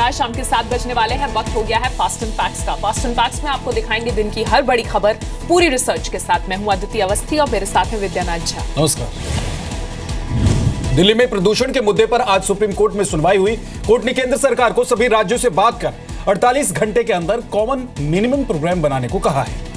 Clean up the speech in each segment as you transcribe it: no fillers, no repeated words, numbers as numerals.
नमस्कार, शाम के 7 बजने वाले हैं। वक्त हो गया है फास्ट एंड फैक्ट्स का। फास्ट एंड फैक्ट्स में आपको दिखाएंगे दिन की हर बड़ी खबर पूरी रिसर्च के साथ। मैं हूं अदिति अवस्थी और मेरे साथ है विद्यानाथ झा। नमस्कार। दिल्ली में प्रदूषण के मुद्दे पर आज सुप्रीम कोर्ट में सुनवाई हुई। कोर्ट ने केंद्र सरकार को सभी राज्यों से बात कर 48 घंटे के अंदर कॉमन मिनिमम प्रोग्राम बनाने को कहा है।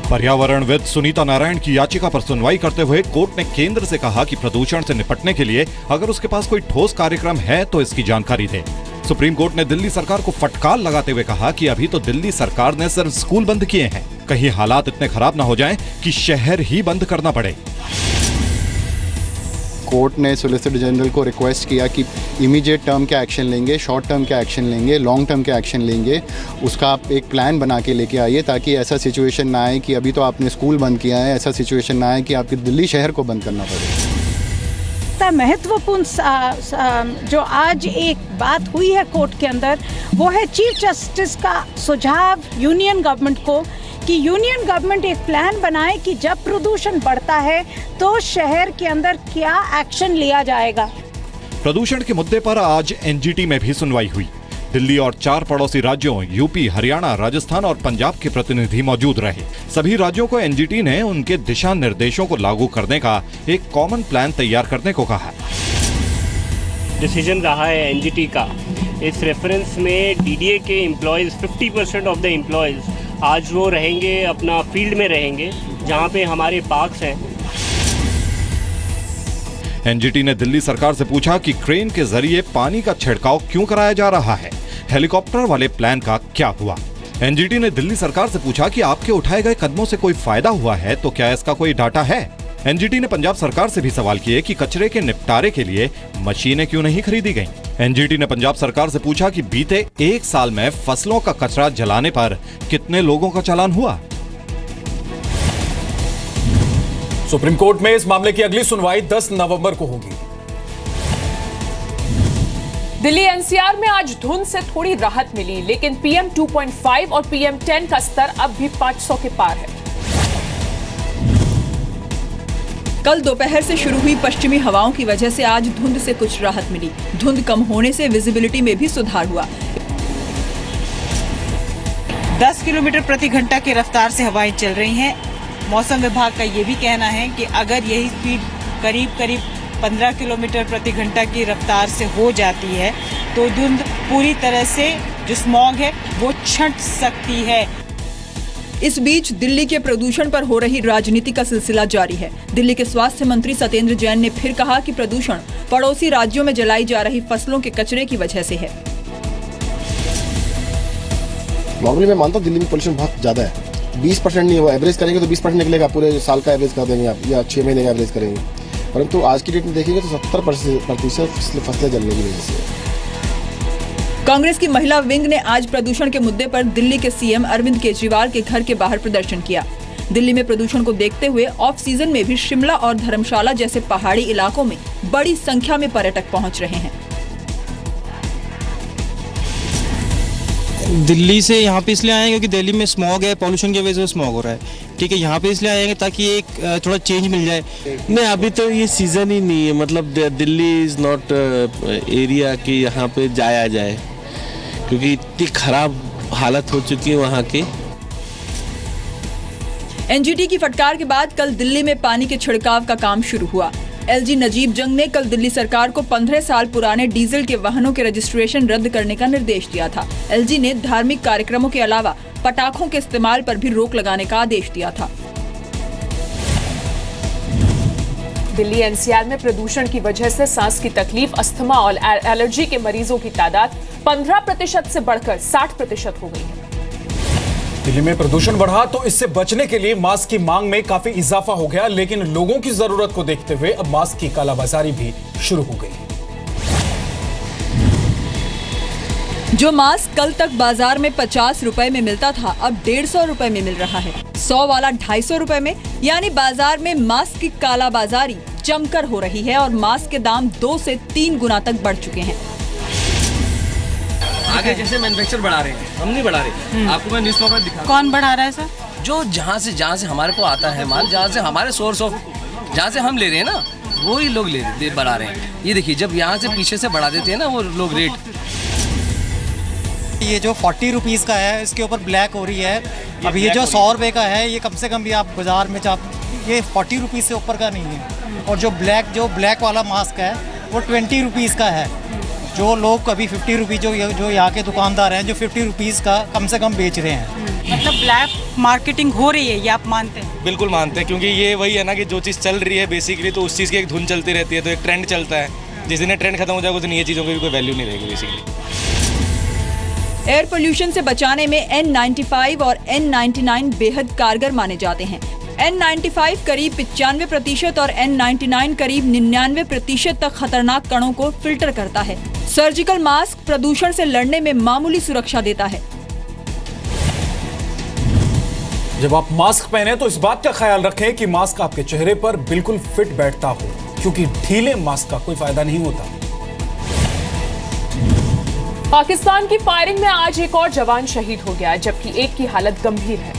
पर्यावरणविद सुनीता नारायण की याचिका पर सुनवाई करते हुए कोर्ट ने केंद्र से कहा कि प्रदूषण से निपटने के लिए अगर उसके पास कोई ठोस कार्यक्रम है तो इसकी जानकारी दे। सुप्रीम कोर्ट ने दिल्ली सरकार को फटकार लगाते हुए कहा कि अभी तो दिल्ली सरकार ने सिर्फ स्कूल बंद किए हैं, कहीं हालात इतने खराब न हो जाएं कि शहर ही बंद करना पड़े। कोर्ट ने सॉलिसिटर जनरल को रिक्वेस्ट किया कि इमीडिएट टर्म क्या एक्शन लेंगे, शॉर्ट टर्म क्या एक्शन लेंगे, लॉन्ग टर्म क्या एक्शन लेंगे, उसका आप एक प्लान बना के लेके आइए ताकि ऐसा सिचुएशन ना आए कि अभी तो आपने स्कूल बंद किया है, ऐसा सिचुएशन ना आए कि आपके दिल्ली शहर को बंद करना पड़े। महत्वपूर्ण जो आज एक बात हुई है कोर्ट के अंदर, वो है चीफ जस्टिस का सुझाव यूनियन गवर्नमेंट को कि यूनियन गवर्नमेंट एक प्लान बनाए कि जब प्रदूषण बढ़ता है तो शहर के अंदर क्या एक्शन लिया जाएगा। प्रदूषण के मुद्दे पर आज एनजीटी में भी सुनवाई हुई। दिल्ली और 4 पड़ोसी राज्यों यूपी, हरियाणा, राजस्थान और पंजाब के प्रतिनिधि मौजूद रहे। सभी राज्यों को एनजीटी ने उनके दिशा निर्देशों को लागू करने का एक कॉमन प्लान तैयार करने को कहा। डिसीजन रहा है एनजीटी का। इस रेफरेंस में डीडीए के एम्प्लॉयज 50% ऑफ द एम्प्लॉयज आज वो रहेंगे अपना फील्ड में रहेंगे जहाँ पे हमारे पार्क्स हैं। एनजीटी ने दिल्ली सरकार से पूछा कि क्रेन के जरिए पानी का छिड़काव क्यों कराया जा रहा है, हेलीकॉप्टर वाले प्लान का क्या हुआ। एनजीटी ने दिल्ली सरकार से पूछा कि आपके उठाए गए कदमों से कोई फायदा हुआ है तो क्या इसका कोई डाटा है। एनजीटी ने पंजाब सरकार से भी सवाल किए कि कचरे के निपटारे के लिए मशीनें क्यों नहीं खरीदी गईं। एनजीटी ने पंजाब सरकार से पूछा कि बीते 1 साल में फसलों का कचरा जलाने पर कितने लोगों का चालान हुआ। सुप्रीम कोर्ट में इस मामले की अगली सुनवाई 10 नवंबर को होगी। दिल्ली एनसीआर में आज धुंध से थोड़ी राहत मिली, लेकिन पीएम 2.5 और पीएम 10 का स्तर अब भी 500 के पार है। कल दोपहर से शुरू हुई पश्चिमी हवाओं की वजह से आज धुंध से कुछ राहत मिली। धुंध कम होने से विजिबिलिटी में भी सुधार हुआ। 10 किलोमीटर प्रति घंटा की रफ्तार से हवाएं चल रही हैं। मौसम विभाग का ये भी कहना है कि अगर यही स्पीड करीब 15 किलोमीटर प्रति घंटा की रफ्तार से हो जाती है तो धुंध पूरी तरह से जो स्मॉग है वो छंट सकती है। इस बीच दिल्ली के प्रदूषण पर हो रही राजनीति का सिलसिला जारी है। दिल्ली के स्वास्थ्य मंत्री सत्येंद्र जैन ने फिर कहा कि प्रदूषण पड़ोसी राज्यों में जलाई जा रही फसलों के कचरे की वजह से है। नॉर्मली मैं मानता हूँ दिल्ली में पोल्यूशन बहुत ज्यादा है। 20% नहीं हुआ, एवरेज करेंगे तो 20% निकलेगा, पूरे साल का एवरेज कर देंगे आप या 6 महीने का एवरेज करेंगे। परंतु आज की डेट में देखेंगे तो 70% फसलें जलने की वजह से। कांग्रेस की महिला विंग ने आज प्रदूषण के मुद्दे पर दिल्ली के सीएम अरविंद केजरीवाल के घर के बाहर प्रदर्शन किया। दिल्ली में प्रदूषण को देखते हुए ऑफ सीजन में भी शिमला और धर्मशाला जैसे पहाड़ी इलाकों में बड़ी संख्या में पर्यटक पहुंच रहे हैं। दिल्ली से यहाँ पे इसलिए आए हैं क्योंकि दिल्ली में स्मॉग है, पॉल्यूशन की वजह से स्मॉग हो रहा है। ठीक है, यहाँ पे इसलिए आएंगे ताकि एक थोड़ा चेंज मिल जाए। नहीं, अभी तो ये सीजन ही नहीं है, मतलब दिल्ली इज नॉट एरिया कि यहाँ पे जाया जाए क्योंकि इतनी खराब हालत हो चुकी है वहाँ की। एनजीटी की फटकार के बाद कल दिल्ली में पानी के छिड़काव का काम शुरू हुआ। एलजी नजीब जंग ने कल दिल्ली सरकार को 15 साल पुराने डीजल के वाहनों के रजिस्ट्रेशन रद्द करने का निर्देश दिया था। एलजी ने धार्मिक कार्यक्रमों के अलावा पटाखों के इस्तेमाल पर भी रोक लगाने का आदेश दिया था। दिल्ली एनसीआर में प्रदूषण की वजह से सांस की तकलीफ, अस्थमा और एलर्जी के मरीजों की तादाद 15% से बढ़कर 60% हो गई है। दिल्ली में प्रदूषण बढ़ा तो इससे बचने के लिए मास्क की मांग में काफी इजाफा हो गया, लेकिन लोगों की जरूरत को देखते हुए अब मास्क की कालाबाजारी भी शुरू हो गई। जो मास्क कल तक बाजार में 50 रुपए में मिलता था अब 150 रुपए में मिल रहा है। 100 वाला 250 रुपए में, यानी बाजार में मास्क की कालाबाजारी जमकर हो रही है और मास्क के दाम 2 से 3 गुना तक बढ़ चुके हैं। आगे जैसे मैन्युफैक्चर बढ़ा रहे हैं, हम नहीं बढ़ा रहे। आपको मैं न्यूज़पेपर दिखा। कौन बढ़ा रहा है सर? जो जहाँ से हमारे को आता है माल, जहाँ से हमारे सोर्स ऑफ, जहाँ से हम ले रहे हैं ना, वो ही लोग बढ़ा रहे हैं। ये देखिए, जब यहाँ से पीछे से बढ़ा देते हैं ना वो लोग रेट। ये जो 40 रुपीज़ का है, इसके ऊपर ब्लैक हो रही है। अब ये जो 100 रुपये का है, ये कम से कम भी आप बाज़ार में ये 40 रुपीज़ से ऊपर का नहीं है। और जो ब्लैक वाला मास्क है वो 20 रुपीज़ का है। जो लोग कभी 50 रुपीज़ जो यहाँ के दुकानदार हैं, जो 50 रुपीज़ का कम से कम बेच रहे हैं। मतलब ब्लैक मार्केटिंग हो रही है, ये आप मानते हैं? बिल्कुल मानते हैं, क्योंकि ये वही है ना कि जो चीज़ चल रही है बेसिकली, तो उस चीज़ की एक धुन चलती रहती है, तो एक ट्रेंड चलता है। जिस दिन ट्रेंड खत्म हो जाएगा उस दिन ये चीज़ों की भी कोई वैल्यू नहीं रहेगी बेसिकली। एयर पोल्यूशन से बचाने में N95 और N99 बेहद कारगर माने जाते हैं। N95 करीब 95% और N99 करीब 99% तक खतरनाक कणों को फिल्टर करता है। सर्जिकल मास्क प्रदूषण से लड़ने में मामूली सुरक्षा देता है। जब आप मास्क पहने तो इस बात का ख्याल रखें कि मास्क आपके चेहरे पर बिल्कुल फिट बैठता हो, क्योंकि ढीले मास्क का कोई फायदा नहीं होता। पाकिस्तान की फायरिंग में आज एक और जवान शहीद हो गया, जबकि एक की हालत गंभीर है।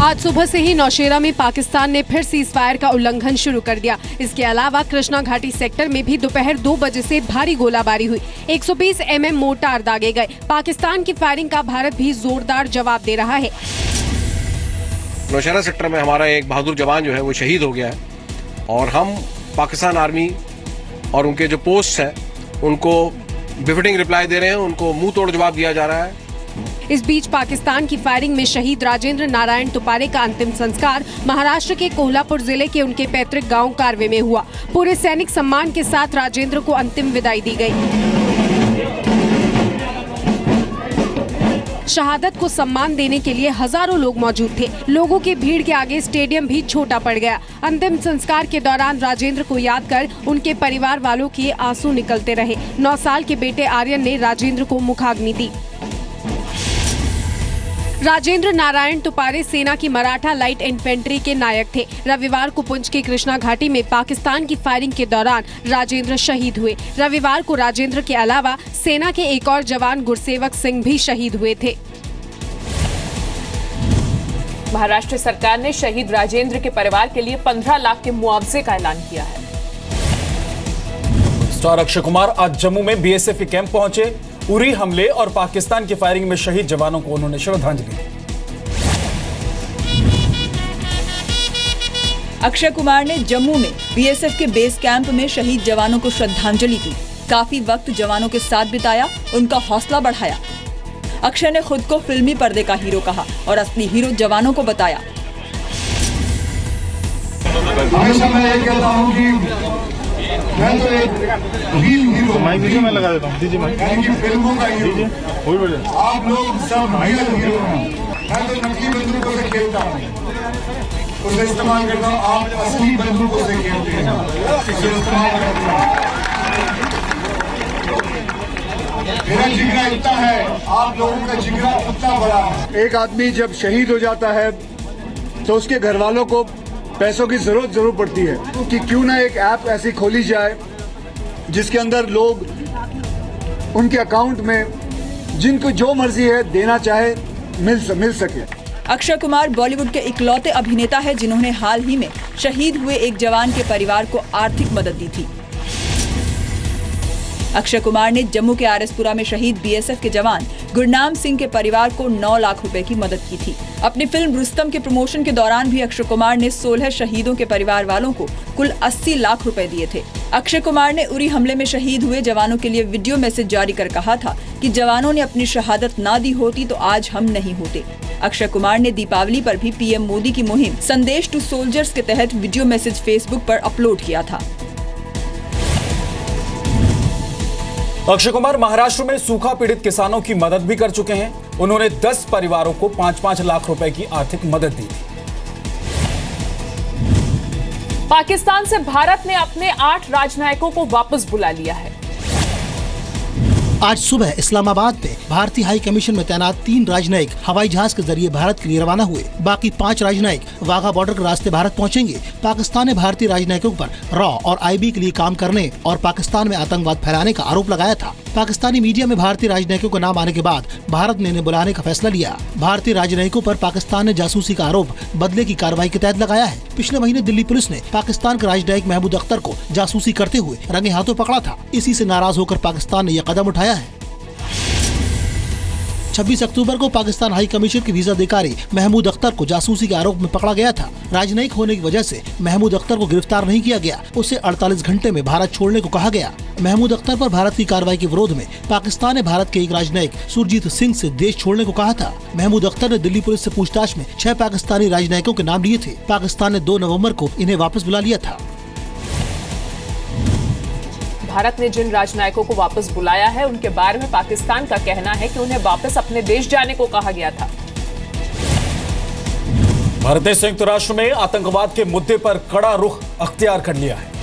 आज सुबह से ही नौशेरा में पाकिस्तान ने फिर सीजफायर का उल्लंघन शुरू कर दिया। इसके अलावा कृष्णा घाटी सेक्टर में भी दोपहर 2 बजे से भारी गोलाबारी हुई। 120 mm मोर्टार दागे गए। पाकिस्तान की फायरिंग का भारत भी जोरदार जवाब दे रहा है। नौशेरा सेक्टर में हमारा एक बहादुर जवान जो है वो शहीद हो गया है, और हम पाकिस्तान आर्मी और उनके जो पोस्ट है उनको बिफिटिंग रिप्लाई दे रहे हैं, उनको मुंह तोड़ जवाब दिया जा रहा है। इस बीच पाकिस्तान की फायरिंग में शहीद राजेंद्र नारायण तुपारे का अंतिम संस्कार महाराष्ट्र के कोल्हापुर जिले के उनके पैतृक गांव कारवे में हुआ। पूरे सैनिक सम्मान के साथ राजेंद्र को अंतिम विदाई दी गई। शहादत को सम्मान देने के लिए हजारों लोग मौजूद थे। लोगों की भीड़ के आगे स्टेडियम भी छोटा पड़ गया। अंतिम संस्कार के दौरान राजेंद्र को याद कर उनके परिवार वालों के आंसू निकलते रहे। 9 साल के बेटे आर्यन ने राजेंद्र को मुखाग्नि दी। राजेंद्र नारायण तुपारे सेना की मराठा लाइट इन्फेंट्री के नायक थे। रविवार को पुंछ की कृष्णा घाटी में पाकिस्तान की फायरिंग के दौरान राजेंद्र शहीद हुए। रविवार को राजेंद्र के अलावा सेना के एक और जवान गुरसेवक सिंह भी शहीद हुए थे। महाराष्ट्र सरकार ने शहीद राजेंद्र के परिवार के लिए 15 लाख के मुआवजे का ऐलान किया है। स्टार अक्षय कुमार आज जम्मू में बीएसएफ के कैंप पहुंचे। उरी हमले और पाकिस्तान की फायरिंग में शहीद जवानों को उन्होंने श्रद्धांजलि दी। अक्षय कुमार ने जम्मू में बीएसएफ के बेस कैंप में शहीद जवानों को श्रद्धांजलि दी। काफी वक्त जवानों के साथ बिताया, उनका हौसला बढ़ाया। अक्षय ने खुद को फिल्मी पर्दे का हीरो कहा और असली हीरो जवानों को बताया। हमेशा मैं ये कहता हूं कि मैं तो एक रील हीरो, माइक में लगा देता हूं, दीजिए माइक, यानी कि फिल्मों का हीरो। आप लोग सब रियल हीरो हैं। मैं तो नकली बंदूकों से खेलता हूं, उसे इस्तेमाल करता हूं। आप असली बंदूकों से खेलते हैं, उसे इस्तेमाल करते हैं। मेरा जिगरा इतना है, आप लोगों का जिगरा उतना बड़ा है। एक आदमी जब शहीद हो जाता है तो उसके घर वालों को पैसों की जरूर पड़ती है कि क्यों ना एक ऐप ऐसी खोली जाए जिसके अंदर लोग उनके अकाउंट में जिनको जो मर्जी है देना चाहे मिल सके। अक्षय कुमार बॉलीवुड के इकलौते अभिनेता है जिन्होंने हाल ही में शहीद हुए एक जवान के परिवार को आर्थिक मदद दी थी। अक्षय कुमार ने जम्मू के आरएसपुरा में शहीद बीएसएफ के जवान गुरनाम सिंह के परिवार को 9 लाख रुपए की मदद की थी। अपनी फिल्म रुस्तम के प्रमोशन के दौरान भी अक्षय कुमार ने 16 शहीदों के परिवार वालों को कुल 80 लाख रुपए दिए थे। अक्षय कुमार ने उरी हमले में शहीद हुए जवानों के लिए वीडियो मैसेज जारी कर कहा था कि जवानों ने अपनी शहादत ना दी होती तो आज हम नहीं होते। अक्षय कुमार ने दीपावली पर भी पीएम मोदी की मुहिम संदेश टू सोल्जर्स के तहत वीडियो मैसेज फेसबुक पर अपलोड किया था। अक्षय कुमार महाराष्ट्र में सूखा पीड़ित किसानों की मदद भी कर चुके हैं। उन्होंने 10 परिवारों को 5-5 लाख रुपए की आर्थिक मदद दी थी। पाकिस्तान से भारत ने अपने 8 राजनयिकों को वापस बुला लिया है। आज सुबह इस्लामाबाद पे भारतीय हाई कमीशन में तैनात 3 राजनयिक हवाई जहाज के जरिए भारत के लिए रवाना हुए। बाकी 5 राजनयिक वाघा बॉर्डर के रास्ते भारत पहुंचेंगे। पाकिस्तान ने भारतीय राजनयिकों पर रॉ और आईबी के लिए काम करने और पाकिस्तान में आतंकवाद फैलाने का आरोप लगाया था। पाकिस्तानी मीडिया में भारतीय राजनयिकों का नाम आने के बाद भारत ने इन्हें बुलाने का फैसला लिया। भारतीय राजनयिकों पर पाकिस्तान ने जासूसी का आरोप बदले की कार्रवाई के तहत लगाया है। पिछले महीने दिल्ली पुलिस ने पाकिस्तान के राजनयिक महमूद अख्तर को जासूसी करते हुए रंगे हाथों पकड़ा था। इसी से नाराज होकर पाकिस्तान ने यह कदम उठाया है। 26 अक्टूबर को पाकिस्तान हाई कमीशन के वीजा अधिकारी महमूद अख्तर को जासूसी के आरोप में पकड़ा गया था। राजनयिक होने की वजह से महमूद अख्तर को गिरफ्तार नहीं किया गया, उसे 48 घंटे में भारत छोड़ने को कहा गया। महमूद अख्तर पर भारत की कार्रवाई के विरोध में पाकिस्तान ने भारत के एक राजनयिक सुरजीत सिंह से देश छोड़ने को कहा था। महमूद अख्तर ने दिल्ली पुलिस से पूछताछ में 6 पाकिस्तानी राजनयिकों के नाम लिए थे। पाकिस्तान ने 2 नवंबर को इन्हें वापस बुला लिया था। भारत ने जिन राजनयिकों को वापस बुलाया है उनके बारे में पाकिस्तान का कहना है कि उन्हें वापस अपने देश जाने को कहा गया था। भारत ने संयुक्त राष्ट्र में आतंकवाद के मुद्दे पर कड़ा रुख अख्तियार कर लिया है।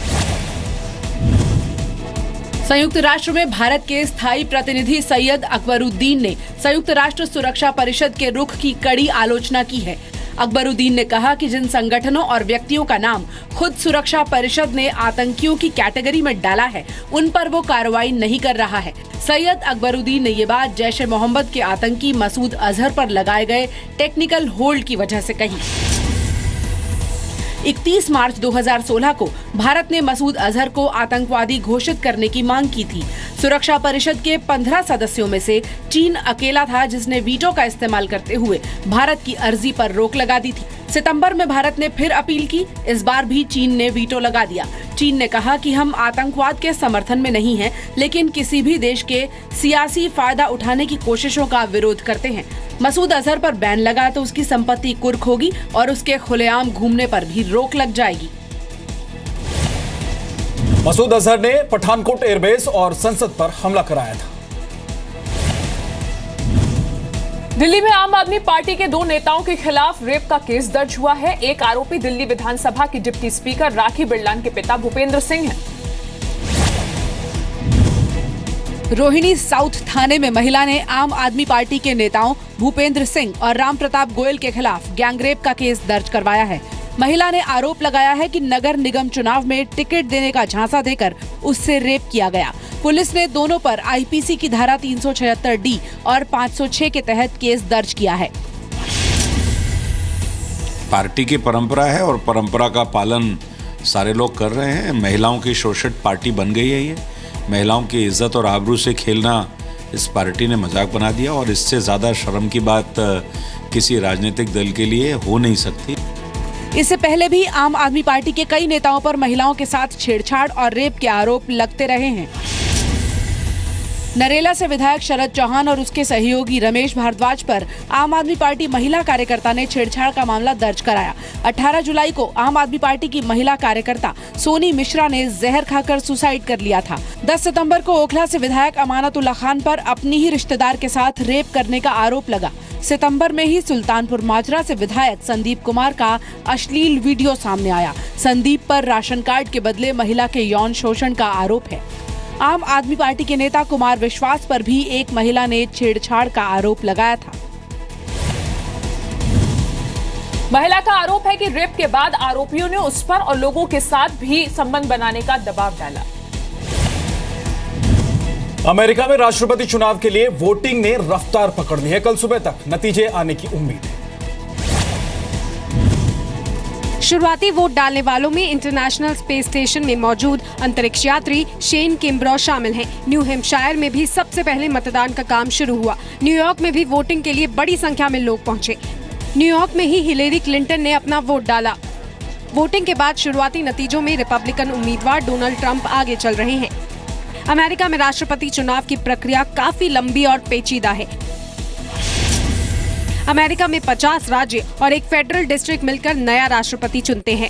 संयुक्त राष्ट्र में भारत के स्थायी प्रतिनिधि सैयद अकबरुद्दीन ने संयुक्त राष्ट्र सुरक्षा परिषद के रुख की कड़ी आलोचना की है। अकबरुद्दीन ने कहा कि जिन संगठनों और व्यक्तियों का नाम खुद सुरक्षा परिषद ने आतंकियों की कैटेगरी में डाला है, उन पर वो कार्रवाई नहीं कर रहा है। सैयद अकबरुद्दीन ने ये बात जैश-ए-मोहम्मद के आतंकी मसूद अजहर पर लगाए गए टेक्निकल होल्ड की वजह से कही। 31 मार्च 2016 को भारत ने मसूद अजहर को आतंकवादी घोषित करने की मांग की थी। सुरक्षा परिषद के 15 सदस्यों में से चीन अकेला था जिसने वीटो का इस्तेमाल करते हुए भारत की अर्जी पर रोक लगा दी थी। सितंबर में भारत ने फिर अपील की, इस बार भी चीन ने वीटो लगा दिया। चीन ने कहा कि हम आतंकवाद के समर्थन में नहीं हैं, लेकिन किसी भी देश के सियासी फायदा उठाने की कोशिशों का विरोध करते हैं। मसूद अजहर पर बैन लगा तो उसकी संपत्ति कुर्क होगी और उसके खुलेआम घूमने पर भी रोक लग जाएगी। मसूद अजहर ने पठानकोट एयरबेस और संसद पर हमला कराया था। दिल्ली में आम आदमी पार्टी के 2 नेताओं के खिलाफ रेप का केस दर्ज हुआ है। एक आरोपी दिल्ली विधानसभा की डिप्टी स्पीकर राखी बिरलान के पिता भूपेंद्र सिंह हैं। रोहिणी साउथ थाने में महिला ने आम आदमी पार्टी के नेताओं भूपेंद्र सिंह और राम प्रताप गोयल के खिलाफ गैंगरेप का केस दर्ज करवाया है। महिला ने आरोप लगाया है कि नगर निगम चुनाव में टिकट देने का झांसा देकर उससे रेप किया गया। पुलिस ने दोनों पर आईपीसी की धारा 376D और 506 के तहत केस दर्ज किया है। पार्टी की परंपरा है और परंपरा का पालन सारे लोग कर रहे हैं। महिलाओं की शोषित पार्टी बन गई है ये। महिलाओं की इज्जत और आबरू से खेलना इस पार्टी ने मजाक बना दिया और इससे ज़्यादा शर्म की बात किसी राजनीतिक दल के लिए हो नहीं सकती। इससे पहले भी आम आदमी पार्टी के कई नेताओं पर महिलाओं के साथ छेड़छाड़ और रेप के आरोप लगते रहे हैं। नरेला से विधायक शरद चौहान और उसके सहयोगी रमेश भारद्वाज पर आम आदमी पार्टी महिला कार्यकर्ता ने छेड़छाड़ का मामला दर्ज कराया। 18 जुलाई को आम आदमी पार्टी की महिला कार्यकर्ता सोनी मिश्रा ने जहर खाकर सुसाइड कर लिया था। 10 सितंबर को ओखला से विधायक अमानतुल्ला खान पर अपनी ही रिश्तेदार के साथ रेप करने का आरोप लगा। सितंबर में ही सुल्तानपुर माजरा से विधायक संदीप कुमार का अश्लील वीडियो सामने आया। संदीप पर राशन कार्ड के बदले महिला के यौन शोषण का आरोप है। आम आदमी पार्टी के नेता कुमार विश्वास पर भी एक महिला ने छेड़छाड़ का आरोप लगाया था। महिला का आरोप है कि रेप के बाद आरोपियों ने उस पर और लोगों के साथ भी संबंध बनाने का दबाव डाला। अमेरिका में राष्ट्रपति चुनाव के लिए वोटिंग ने रफ्तार पकड़ ली है। कल सुबह तक नतीजे आने की उम्मीद है। शुरुआती वोट डालने वालों में इंटरनेशनल स्पेस स्टेशन में मौजूद अंतरिक्ष यात्री शेन किम्ब्रॉ शामिल हैं। न्यू हैम्पशायर में भी सबसे पहले मतदान का काम शुरू हुआ। न्यूयॉर्क में भी वोटिंग के लिए बड़ी संख्या में लोग पहुंचे। न्यूयॉर्क में ही हिलेरी क्लिंटन ने अपना वोट डाला। वोटिंग के बाद शुरुआती नतीजों में रिपब्लिकन उम्मीदवार डोनाल्ड ट्रंप आगे चल रहे हैं। अमेरिका में राष्ट्रपति चुनाव की प्रक्रिया काफी लंबी और पेचीदा है। अमेरिका में 50 राज्य और एक फेडरल डिस्ट्रिक्ट मिलकर नया राष्ट्रपति चुनते हैं।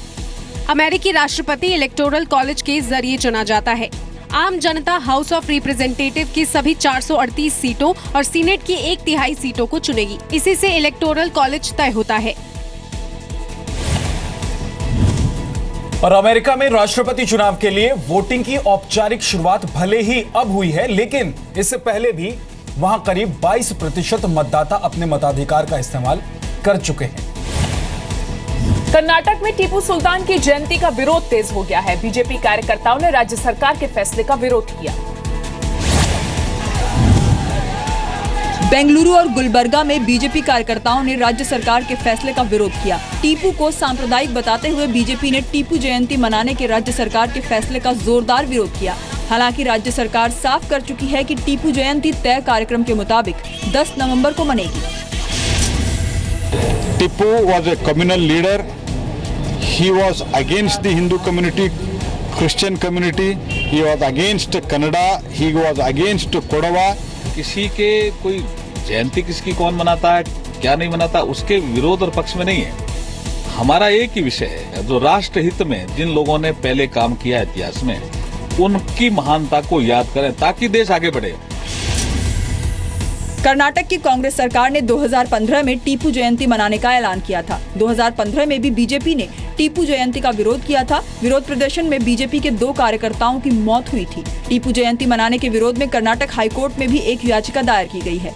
अमेरिकी राष्ट्रपति इलेक्टोरल कॉलेज के जरिए चुना जाता है। आम जनता हाउस ऑफ रिप्रेजेंटेटिव की सभी 438 सीटों और सीनेट की 1/3 सीटों को चुनेगी। इसी से इलेक्टोरल कॉलेज तय होता है। और अमेरिका में राष्ट्रपति चुनाव के लिए वोटिंग की औपचारिक शुरुआत भले ही अब हुई है, लेकिन इससे पहले भी वहां करीब 22% मतदाता अपने मताधिकार का इस्तेमाल कर चुके हैं। कर्नाटक में टीपू सुल्तान की जयंती का विरोध तेज हो गया है। बीजेपी कार्यकर्ताओं ने राज्य सरकार के फैसले का विरोध किया। बेंगलुरु और गुलबर्गा में बीजेपी कार्यकर्ताओं ने राज्य सरकार के फैसले का विरोध किया। टीपू को सांप्रदायिक बताते हुए बीजेपी ने टीपू जयंती मनाने के राज्य सरकार के फैसले का जोरदार विरोध किया। हालांकि राज्य सरकार साफ कर चुकी है कि टीपू जयंती तय कार्यक्रम के मुताबिक 10 नवंबर को मनेगी। Tipu was a communal leader. He was against the Hindu community, Christian community. He was against Kannada. He was against Kodava. किसी के कोई जयंती किसकी कौन मनाता है, क्या नहीं मनाता, उसके विरोध और पक्ष में नहीं है। हमारा एक ही विषय है, जो राष्ट्र हित में जिन लोगों ने पहले काम किया इतिहास में, उनकी महानता को याद करें ताकि देश आगे बढ़े। कर्नाटक की कांग्रेस सरकार ने 2015 में टीपू जयंती मनाने का ऐलान किया था। 2015 में भी बीजेपी ने टीपू जयंती का विरोध किया था। विरोध प्रदर्शन में बीजेपी के 2 कार्यकर्ताओं की मौत हुई थी। टीपू जयंती मनाने के विरोध में कर्नाटक हाईकोर्ट में भी एक याचिका दायर की गई है।